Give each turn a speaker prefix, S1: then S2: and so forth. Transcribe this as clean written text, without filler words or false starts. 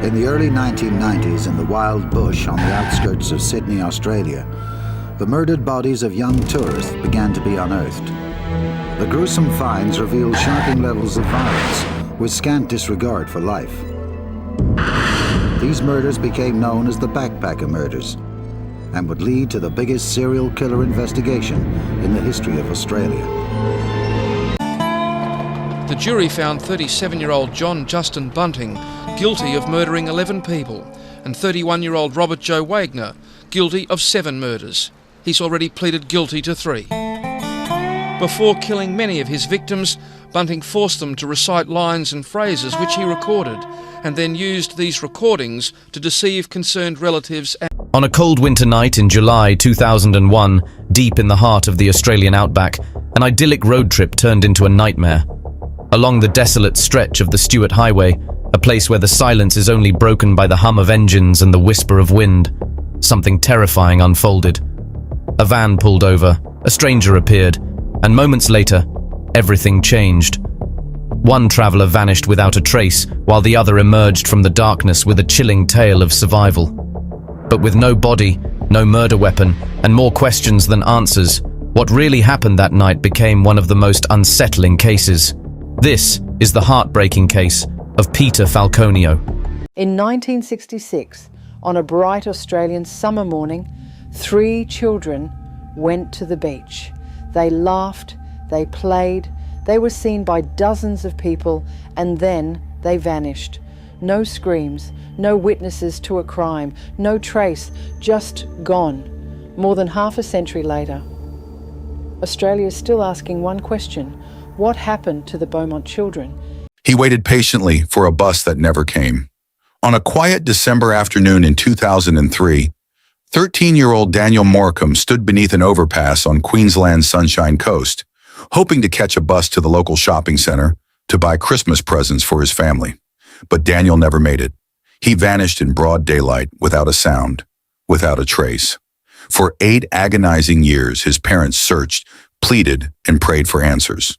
S1: In the early 1990s, in the wild bush on the outskirts of Sydney, Australia, the murdered bodies of young tourists began to be unearthed. The gruesome finds revealed shocking levels of violence with scant disregard for life. These murders became known as the backpacker murders and would lead to the biggest serial killer investigation in the history of Australia.
S2: The jury found 37-year-old John Justin Bunting guilty of murdering 11 people and 31-year-old Robert Joe Wagner guilty of 7 murders. He's already pleaded guilty to 3. Before killing many of his victims, Bunting forced them to recite lines and phrases which he recorded, and then used these recordings to deceive concerned relatives.
S3: On a cold winter night in July 2001, deep in the heart of the Australian outback, an idyllic road trip turned into a nightmare. Along the desolate stretch of the Stuart Highway, a place where the silence is only broken by the hum of engines and the whisper of wind, something terrifying unfolded. A van pulled over, a stranger appeared, and moments later, everything changed. One traveller vanished without a trace, while the other emerged from the darkness with a chilling tale of survival. But with no body, no murder weapon, and more questions than answers, what really happened that night became one of the most unsettling cases. This is the heartbreaking case of Peter Falconio.
S4: In 1966, on a bright Australian summer morning, 3 children went to the beach. They laughed, they played, they were seen by dozens of people, and then they vanished. No screams, no witnesses to a crime, no trace, just gone. More than half a century later, Australia is still asking one question: what happened to the Beaumont children?
S5: He waited patiently for a bus that never came. On a quiet December afternoon in 2003, 13-year-old Daniel Morcombe stood beneath an overpass on Queensland's Sunshine Coast, hoping to catch a bus to the local shopping centre to buy Christmas presents for his family. But Daniel never made it. He vanished in broad daylight without a sound, without a trace. For 8 agonizing years, his parents searched, pleaded, and prayed for answers.